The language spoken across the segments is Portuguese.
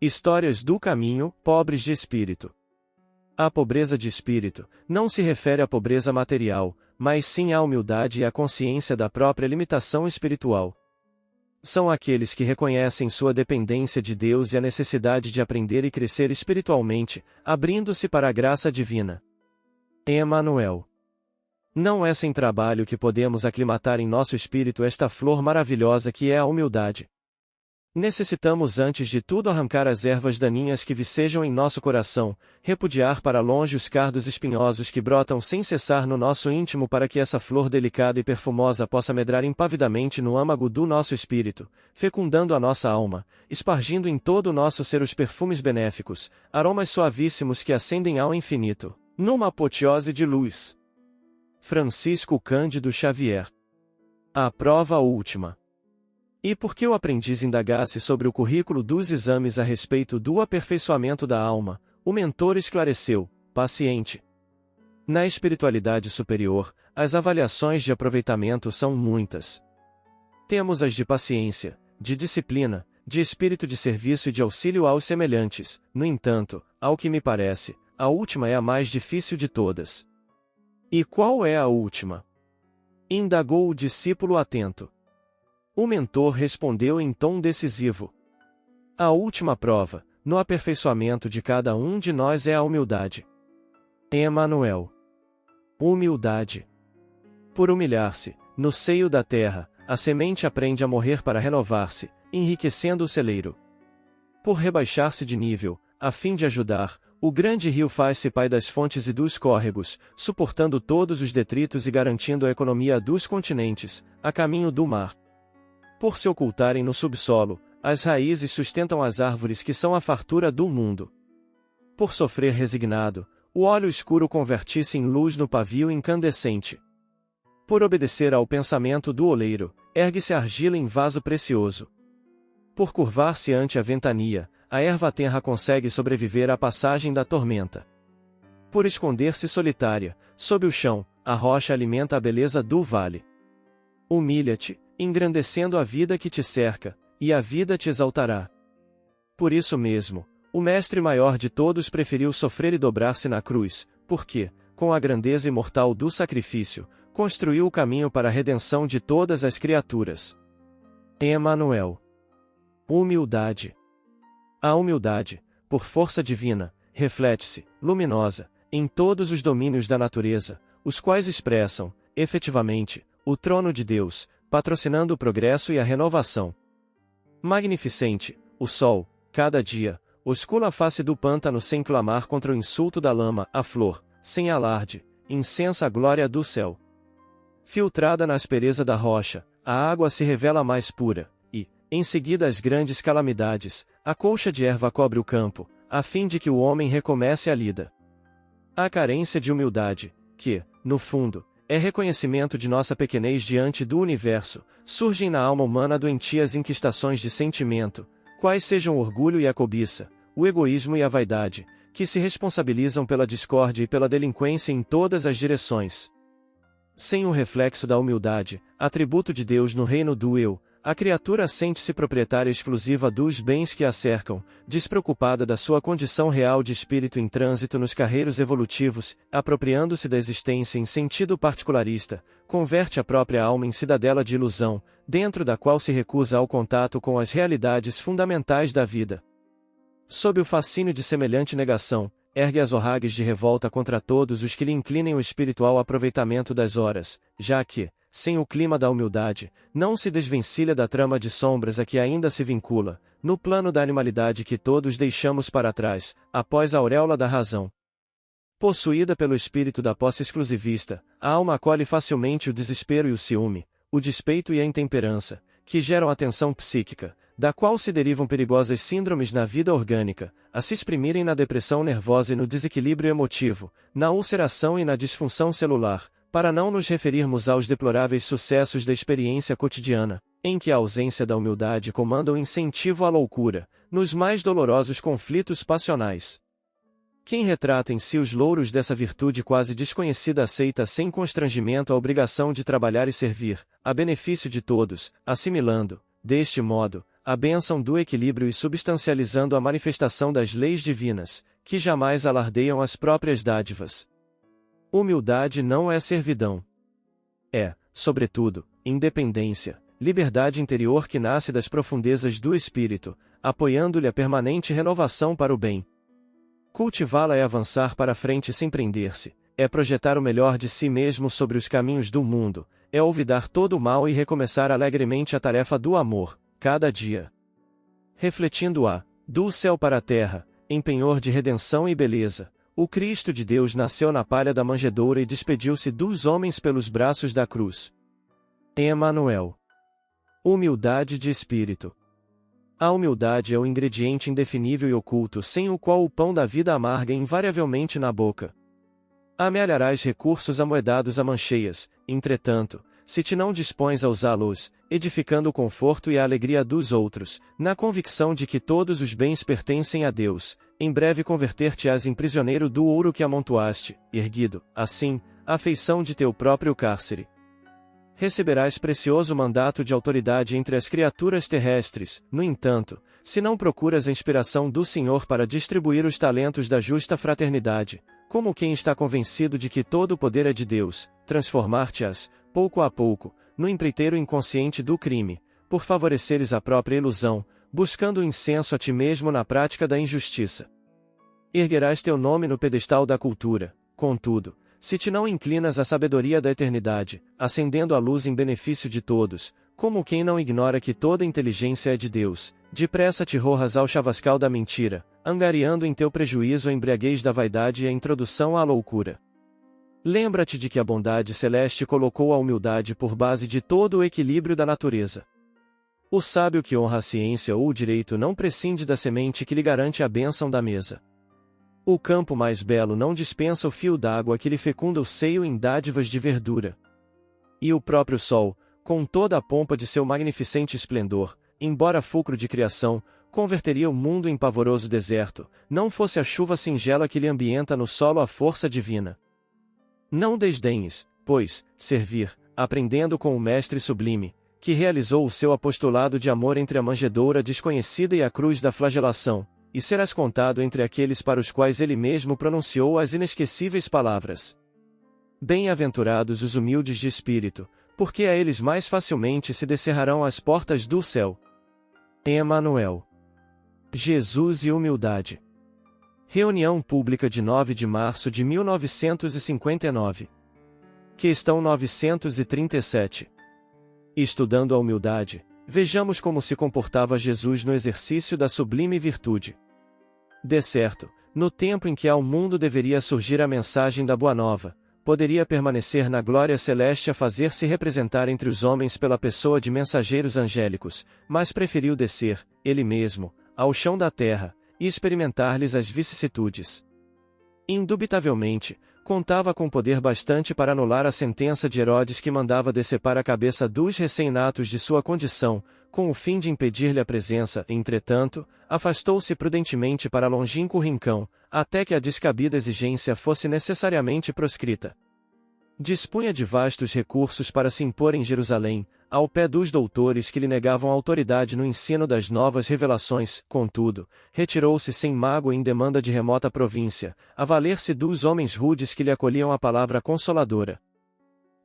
Histórias do caminho, pobres de espírito. A pobreza de espírito não se refere à pobreza material, mas sim à humildade e à consciência da própria limitação espiritual. São aqueles que reconhecem sua dependência de Deus e a necessidade de aprender e crescer espiritualmente, abrindo-se para a graça divina. Emmanuel. Não é sem trabalho que podemos aclimatar em nosso espírito esta flor maravilhosa que é a humildade. Necessitamos antes de tudo arrancar as ervas daninhas que vicejam em nosso coração, repudiar para longe os cardos espinhosos que brotam sem cessar no nosso íntimo para que essa flor delicada e perfumosa possa medrar impavidamente no âmago do nosso espírito, fecundando a nossa alma, espargindo em todo o nosso ser os perfumes benéficos, aromas suavíssimos que ascendem ao infinito, numa apoteose de luz. Francisco Cândido Xavier. A prova última. E porque o aprendiz indagasse sobre o currículo dos exames a respeito do aperfeiçoamento da alma, o mentor esclareceu, paciente. Na espiritualidade superior, as avaliações de aproveitamento são muitas. Temos as de paciência, de disciplina, de espírito de serviço e de auxílio aos semelhantes. No entanto, ao que me parece, a última é a mais difícil de todas. E qual é a última? Indagou o discípulo atento. O mentor respondeu em tom decisivo. A última prova, no aperfeiçoamento de cada um de nós é a humildade. Emmanuel. Humildade. Por humilhar-se, no seio da terra, a semente aprende a morrer para renovar-se, enriquecendo o celeiro. Por rebaixar-se de nível, a fim de ajudar, o grande rio faz-se pai das fontes e dos córregos, suportando todos os detritos e garantindo a economia dos continentes, a caminho do mar. Por se ocultarem no subsolo, as raízes sustentam as árvores que são a fartura do mundo. Por sofrer resignado, o óleo escuro converti-se em luz no pavio incandescente. Por obedecer ao pensamento do oleiro, ergue-se argila em vaso precioso. Por curvar-se ante a ventania, a erva tenra consegue sobreviver à passagem da tormenta. Por esconder-se solitária, sob o chão, a rocha alimenta a beleza do vale. Humilha-te, engrandecendo a vida que te cerca, e a vida te exaltará. Por isso mesmo, o Mestre maior de todos preferiu sofrer e dobrar-se na cruz, porque, com a grandeza imortal do sacrifício, construiu o caminho para a redenção de todas as criaturas. Emmanuel. Humildade. A humildade, por força divina, reflete-se, luminosa, em todos os domínios da natureza, os quais expressam, efetivamente, o trono de Deus, patrocinando o progresso e a renovação. Magnificente, o sol, cada dia, oscula a face do pântano sem clamar contra o insulto da lama, a flor, sem alarde, incensa a glória do céu. Filtrada na aspereza da rocha, a água se revela mais pura, e, em seguida às grandes calamidades, a colcha de erva cobre o campo, a fim de que o homem recomece a lida. A carência de humildade, que, no fundo, é reconhecimento de nossa pequenez diante do universo, surgem na alma humana doentias inquistações de sentimento, quais sejam o orgulho e a cobiça, o egoísmo e a vaidade, que se responsabilizam pela discórdia e pela delinquência em todas as direções. Sem o reflexo da humildade, atributo de Deus no reino do eu, a criatura sente-se proprietária exclusiva dos bens que a cercam, despreocupada da sua condição real de espírito em trânsito nos carreiros evolutivos, apropriando-se da existência em sentido particularista, converte a própria alma em cidadela de ilusão, dentro da qual se recusa ao contato com as realidades fundamentais da vida. Sob o fascínio de semelhante negação, ergue as orragues de revolta contra todos os que lhe inclinem o espiritual aproveitamento das horas, já que, sem o clima da humildade, não se desvencilha da trama de sombras a que ainda se vincula, no plano da animalidade que todos deixamos para trás, após a auréola da razão. Possuída pelo espírito da posse exclusivista, a alma acolhe facilmente o desespero e o ciúme, o despeito e a intemperança, que geram a tensão psíquica, da qual se derivam perigosas síndromes na vida orgânica, a se exprimirem na depressão nervosa e no desequilíbrio emotivo, na ulceração e na disfunção celular, para não nos referirmos aos deploráveis sucessos da experiência cotidiana, em que a ausência da humildade comanda o incentivo à loucura, nos mais dolorosos conflitos passionais. Quem retrata em si os louros dessa virtude quase desconhecida aceita sem constrangimento a obrigação de trabalhar e servir, a benefício de todos, assimilando, deste modo, a bênção do equilíbrio e substancializando a manifestação das leis divinas, que jamais alardeiam as próprias dádivas. Humildade não é servidão. É, sobretudo, independência, liberdade interior que nasce das profundezas do espírito, apoiando-lhe a permanente renovação para o bem. Cultivá-la é avançar para a frente sem prender-se, é projetar o melhor de si mesmo sobre os caminhos do mundo, é olvidar todo o mal e recomeçar alegremente a tarefa do amor, cada dia. Refletindo-a, do céu para a terra, em penhor de redenção e beleza, o Cristo de Deus nasceu na palha da manjedoura e despediu-se dos homens pelos braços da cruz. Emanuel. Humildade de espírito. A humildade é o ingrediente indefinível e oculto sem o qual o pão da vida amarga invariavelmente na boca. Amealharás recursos amoedados a mancheias, entretanto, se te não dispões a usá-los, edificando o conforto e a alegria dos outros, na convicção de que todos os bens pertencem a Deus, em breve converter-te-ás em prisioneiro do ouro que amontoaste, erguido, assim, à feição de teu próprio cárcere. Receberás precioso mandato de autoridade entre as criaturas terrestres, no entanto, se não procuras a inspiração do Senhor para distribuir os talentos da justa fraternidade, como quem está convencido de que todo o poder é de Deus, transformar-te-ás, pouco a pouco, no empreiteiro inconsciente do crime, por favoreceres a própria ilusão, buscando o incenso a ti mesmo na prática da injustiça. Erguerás teu nome no pedestal da cultura, contudo, se te não inclinas à sabedoria da eternidade, acendendo a luz em benefício de todos, como quem não ignora que toda inteligência é de Deus, depressa te rorras ao chavascal da mentira, angariando em teu prejuízo a embriaguez da vaidade e a introdução à loucura. Lembra-te de que a bondade celeste colocou a humildade por base de todo o equilíbrio da natureza. O sábio que honra a ciência ou o direito não prescinde da semente que lhe garante a bênção da mesa. O campo mais belo não dispensa o fio d'água que lhe fecunda o seio em dádivas de verdura. E o próprio sol, com toda a pompa de seu magnificente esplendor, embora fulcro de criação, converteria o mundo em pavoroso deserto, não fosse a chuva singela que lhe ambienta no solo a força divina. Não desdenhes, pois, servir, aprendendo com o Mestre Sublime, que realizou o seu apostolado de amor entre a manjedoura desconhecida e a cruz da flagelação, e serás contado entre aqueles para os quais ele mesmo pronunciou as inesquecíveis palavras. Bem-aventurados os humildes de espírito, porque a eles mais facilmente se descerrarão as portas do céu. Emanuel. Jesus e humildade. Reunião pública de 9 de março de 1959. Questão 937. Estudando a humildade, vejamos como se comportava Jesus no exercício da sublime virtude. De certo, no tempo em que ao mundo deveria surgir a mensagem da Boa Nova, poderia permanecer na glória celeste a fazer-se representar entre os homens pela pessoa de mensageiros angélicos, mas preferiu descer, ele mesmo, ao chão da terra, e experimentar-lhes as vicissitudes. Indubitavelmente, contava com poder bastante para anular a sentença de Herodes que mandava decepar a cabeça dos recém-natos de sua condição, com o fim de impedir-lhe a presença. Entretanto, afastou-se prudentemente para longínquo rincão, até que a descabida exigência fosse necessariamente proscrita. Dispunha de vastos recursos para se impor em Jerusalém, ao pé dos doutores que lhe negavam autoridade no ensino das novas revelações. Contudo, retirou-se sem mágoa em demanda de remota província, a valer-se dos homens rudes que lhe acolhiam a palavra consoladora.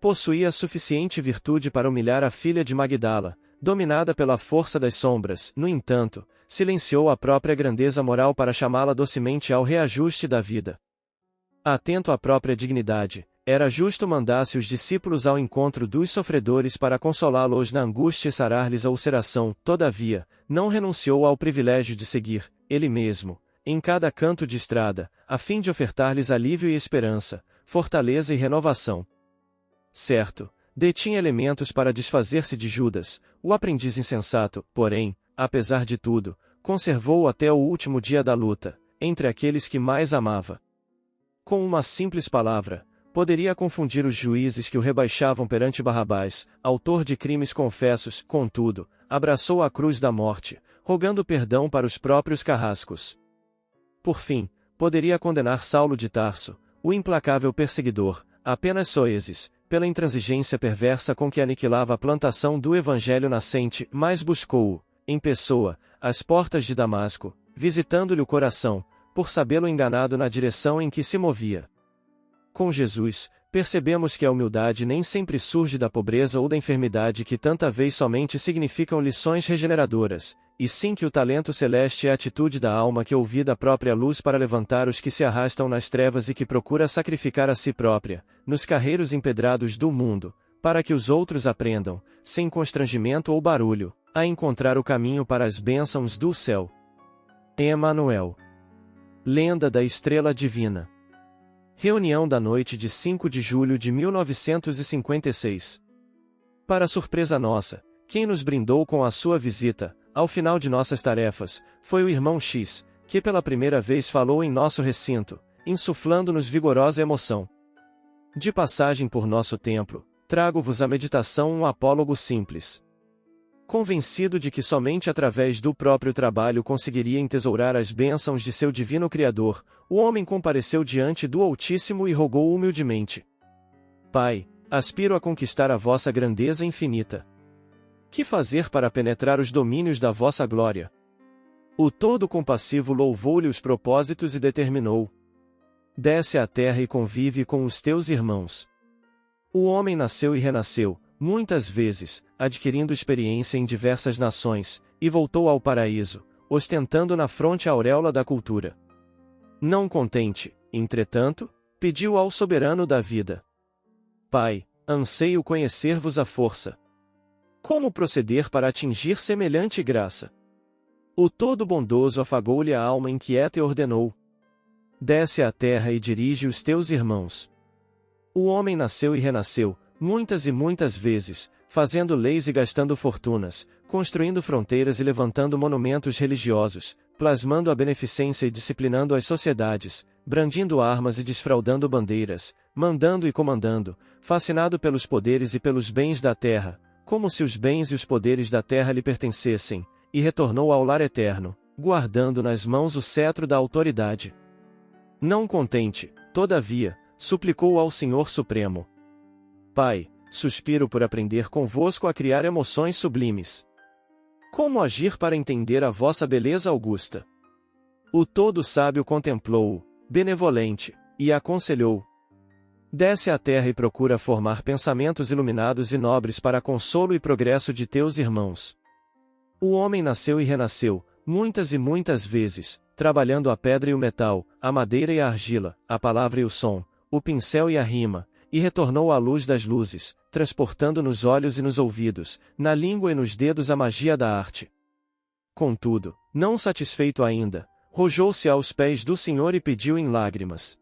Possuía suficiente virtude para humilhar a filha de Magdala, dominada pela força das sombras. No entanto, silenciou a própria grandeza moral para chamá-la docemente ao reajuste da vida. Atento à própria dignidade, era justo mandasse os discípulos ao encontro dos sofredores para consolá-los na angústia e sarar-lhes a ulceração. Todavia, não renunciou ao privilégio de seguir, ele mesmo, em cada canto de estrada, a fim de ofertar-lhes alívio e esperança, fortaleza e renovação. Certo, detinha elementos para desfazer-se de Judas, o aprendiz insensato, porém, apesar de tudo, conservou-o até o último dia da luta, entre aqueles que mais amava. Com uma simples palavra, poderia confundir os juízes que o rebaixavam perante Barrabás, autor de crimes confessos. Contudo, abraçou a cruz da morte, rogando perdão para os próprios carrascos. Por fim, poderia condenar Saulo de Tarso, o implacável perseguidor, apenas soezes, pela intransigência perversa com que aniquilava a plantação do evangelho nascente, mas buscou-o, em pessoa, às portas de Damasco, visitando-lhe o coração, por sabê-lo enganado na direção em que se movia. Com Jesus, percebemos que a humildade nem sempre surge da pobreza ou da enfermidade que tanta vez somente significam lições regeneradoras, e sim que o talento celeste é a atitude da alma que ouvida a própria luz para levantar os que se arrastam nas trevas e que procura sacrificar a si própria, nos carreiros empedrados do mundo, para que os outros aprendam, sem constrangimento ou barulho, a encontrar o caminho para as bênçãos do céu. Emanuel. Lenda da Estrela Divina. Reunião da noite de 5 de julho de 1956. Para surpresa nossa, quem nos brindou com a sua visita, ao final de nossas tarefas, foi o irmão X, que pela primeira vez falou em nosso recinto, insuflando-nos vigorosa emoção. De passagem por nosso templo, trago-vos a meditação um apólogo simples. Convencido de que somente através do próprio trabalho conseguiria entesourar as bênçãos de seu divino Criador, o homem compareceu diante do Altíssimo e rogou humildemente: Pai, aspiro a conquistar a vossa grandeza infinita. Que fazer para penetrar os domínios da vossa glória? O Todo-Compassivo louvou-lhe os propósitos e determinou: Desce à terra e convive com os teus irmãos. O homem nasceu e renasceu, muitas vezes, adquirindo experiência em diversas nações, e voltou ao paraíso, ostentando na fronte a auréola da cultura. Não contente, entretanto, pediu ao soberano da vida: Pai, anseio conhecer-vos a força. Como proceder para atingir semelhante graça? O Todo-Bondoso afagou-lhe a alma inquieta e ordenou: Desce à terra e dirige os teus irmãos. O homem nasceu e renasceu, muitas e muitas vezes, fazendo leis e gastando fortunas, construindo fronteiras e levantando monumentos religiosos, plasmando a beneficência e disciplinando as sociedades, brandindo armas e desfraldando bandeiras, mandando e comandando, fascinado pelos poderes e pelos bens da terra, como se os bens e os poderes da terra lhe pertencessem, e retornou ao lar eterno, guardando nas mãos o cetro da autoridade. Não contente, todavia, suplicou ao Senhor Supremo: Pai, suspiro por aprender convosco a criar emoções sublimes. Como agir para entender a vossa beleza augusta? O Todo-Sábio contemplou-o, benevolente, e aconselhou: Desce à terra e procura formar pensamentos iluminados e nobres para consolo e progresso de teus irmãos. O homem nasceu e renasceu, muitas e muitas vezes, trabalhando a pedra e o metal, a madeira e a argila, a palavra e o som, o pincel e a rima, e retornou à luz das luzes, transportando nos olhos e nos ouvidos, na língua e nos dedos a magia da arte. Contudo, não satisfeito ainda, rojou-se aos pés do Senhor e pediu em lágrimas: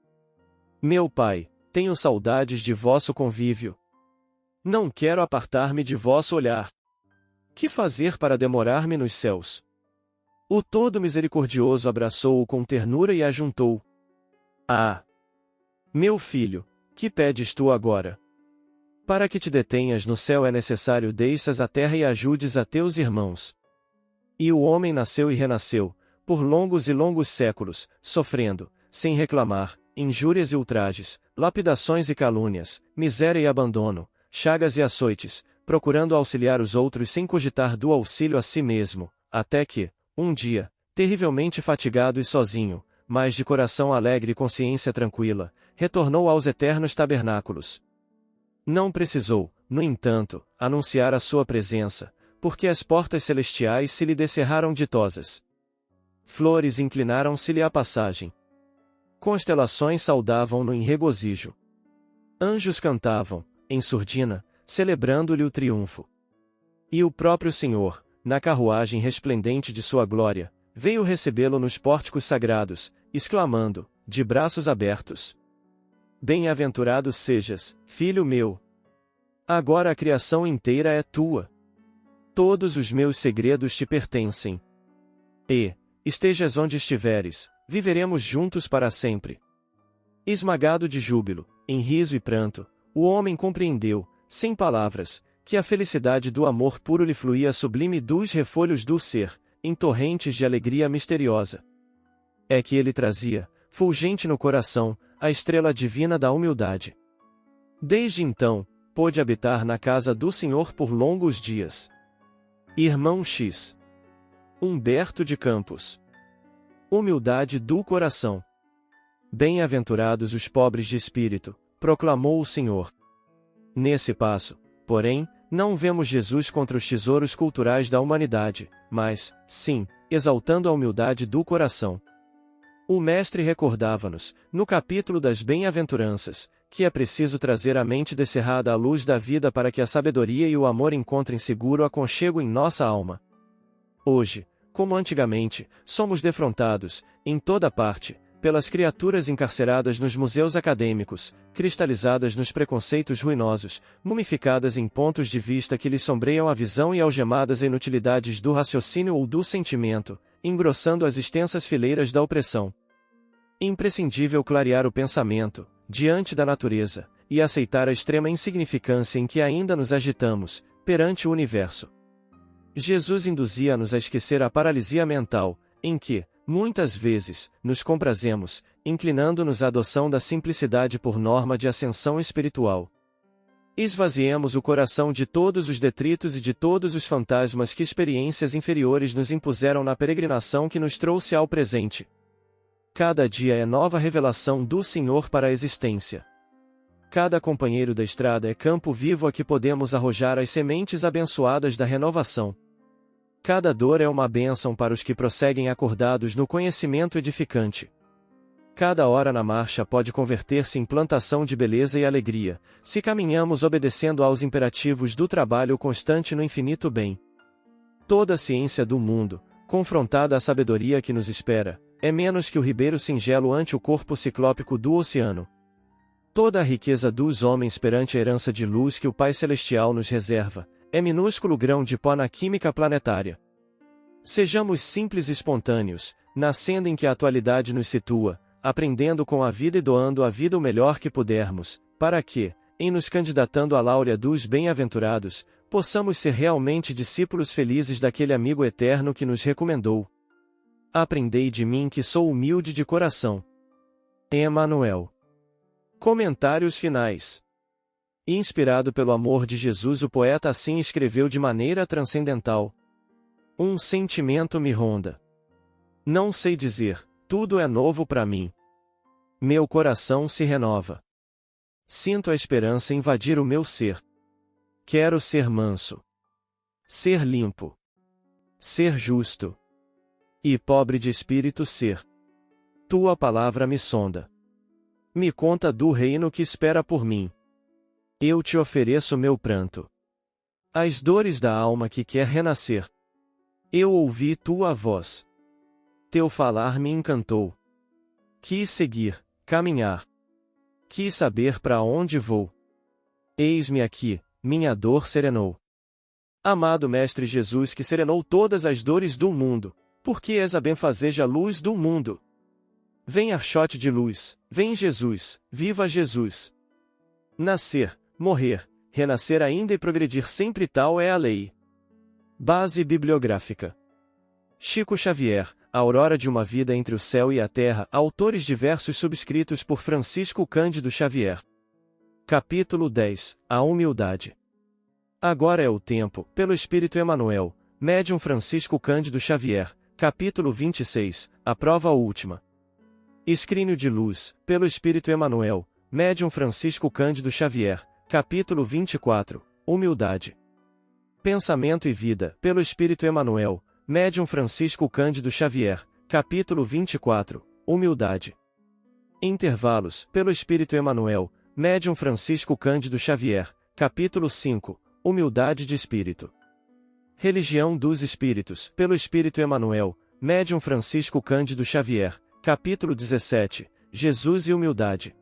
Meu Pai, tenho saudades de vosso convívio. Não quero apartar-me de vosso olhar. Que fazer para demorar-me nos céus? O Todo-Misericordioso abraçou-o com ternura e ajuntou: Ah! Meu filho, que pedes tu agora? Para que te detenhas no céu é necessário deixas a terra e ajudes a teus irmãos. E o homem nasceu e renasceu, por longos e longos séculos, sofrendo, sem reclamar, injúrias e ultrajes, lapidações e calúnias, miséria e abandono, chagas e açoites, procurando auxiliar os outros sem cogitar do auxílio a si mesmo, até que, um dia, terrivelmente fatigado e sozinho, mas de coração alegre e consciência tranquila, retornou aos eternos tabernáculos. Não precisou, no entanto, anunciar a sua presença, porque as portas celestiais se lhe descerraram ditosas. Flores inclinaram-se-lhe à passagem. Constelações saudavam-no em regozijo. Anjos cantavam, em surdina, celebrando-lhe o triunfo. E o próprio Senhor, na carruagem resplendente de sua glória, veio recebê-lo nos pórticos sagrados, exclamando, de braços abertos: Bem-aventurado sejas, filho meu! Agora a criação inteira é tua. Todos os meus segredos te pertencem. E, estejas onde estiveres, viveremos juntos para sempre. Esmagado de júbilo, em riso e pranto, o homem compreendeu, sem palavras, que a felicidade do amor puro lhe fluía sublime dos refolhos do ser, em torrentes de alegria misteriosa. É que ele trazia, fulgente no coração, a estrela divina da humildade. Desde então, pôde habitar na casa do Senhor por longos dias. Irmão X. Humberto de Campos. Humildade do coração. Bem-aventurados os pobres de espírito, proclamou o Senhor. Nesse passo, porém, não vemos Jesus contra os tesouros culturais da humanidade, mas, sim, exaltando a humildade do coração. O Mestre recordava-nos, no capítulo das Bem-aventuranças, que é preciso trazer a mente descerrada à luz da vida para que a sabedoria e o amor encontrem seguro aconchego em nossa alma. Hoje, como antigamente, somos defrontados, em toda parte, pelas criaturas encarceradas nos museus acadêmicos, cristalizadas nos preconceitos ruinosos, mumificadas em pontos de vista que lhes sombreiam a visão e algemadas em inutilidades do raciocínio ou do sentimento, engrossando as extensas fileiras da opressão. Imprescindível clarear o pensamento, diante da natureza, e aceitar a extrema insignificância em que ainda nos agitamos, perante o universo. Jesus induzia-nos a esquecer a paralisia mental, em que, muitas vezes, nos comprazemos, inclinando-nos à adoção da simplicidade por norma de ascensão espiritual. Esvaziemos o coração de todos os detritos e de todos os fantasmas que experiências inferiores nos impuseram na peregrinação que nos trouxe ao presente. Cada dia é nova revelação do Senhor para a existência. Cada companheiro da estrada é campo vivo a que podemos arrojar as sementes abençoadas da renovação. Cada dor é uma bênção para os que prosseguem acordados no conhecimento edificante. Cada hora na marcha pode converter-se em plantação de beleza e alegria, se caminhamos obedecendo aos imperativos do trabalho constante no infinito bem. Toda a ciência do mundo, confrontada à sabedoria que nos espera, é menos que o ribeiro singelo ante o corpo ciclópico do oceano. Toda a riqueza dos homens perante a herança de luz que o Pai Celestial nos reserva, é minúsculo grão de pó na química planetária. Sejamos simples e espontâneos, na senda em que a atualidade nos situa, aprendendo com a vida e doando à vida o melhor que pudermos, para que, em nos candidatando à láurea dos bem-aventurados, possamos ser realmente discípulos felizes daquele amigo eterno que nos recomendou. Aprendei de mim que sou humilde de coração. Emmanuel. Comentários finais. Inspirado pelo amor de Jesus, o poeta assim escreveu de maneira transcendental. Um sentimento me ronda. Não sei dizer, tudo é novo para mim. Meu coração se renova. Sinto a esperança invadir o meu ser. Quero ser manso. Ser limpo. Ser justo. E pobre de espírito ser. Tua palavra me sonda. Me conta do reino que espera por mim. Eu te ofereço meu pranto. As dores da alma que quer renascer. Eu ouvi tua voz. Teu falar me encantou. Quis seguir, caminhar. Quis saber para onde vou. Eis-me aqui, minha dor serenou. Amado Mestre Jesus, que serenou todas as dores do mundo, porque és a benfazeja luz do mundo. Vem archote de luz, vem Jesus, viva Jesus. Nascer, morrer, renascer ainda e progredir sempre, tal é a lei. Base bibliográfica. Chico Xavier, A Aurora de uma Vida entre o Céu e a Terra, autores diversos subscritos por Francisco Cândido Xavier. Capítulo 10, A Humildade. Agora é o tempo, pelo Espírito Emmanuel, Médium Francisco Cândido Xavier, capítulo 26, A Prova Última. Escrínio de Luz, pelo Espírito Emmanuel, Médium Francisco Cândido Xavier, capítulo 24, Humildade. Pensamento e Vida, pelo Espírito Emmanuel, Médium Francisco Cândido Xavier, capítulo 24, Humildade. Intervalos, pelo Espírito Emmanuel, Médium Francisco Cândido Xavier, capítulo 5, Humildade de Espírito. Religião dos Espíritos, pelo Espírito Emmanuel, Médium Francisco Cândido Xavier, capítulo 17, Jesus e Humildade.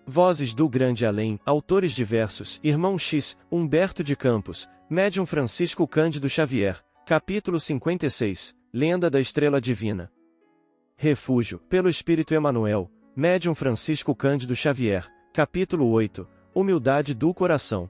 Vozes do Grande Além, autores diversos, Irmão X, Humberto de Campos, Médium Francisco Cândido Xavier, capítulo 56, Lenda da Estrela Divina. Refúgio, pelo Espírito Emmanuel, Médium Francisco Cândido Xavier, capítulo 8, Humildade do Coração.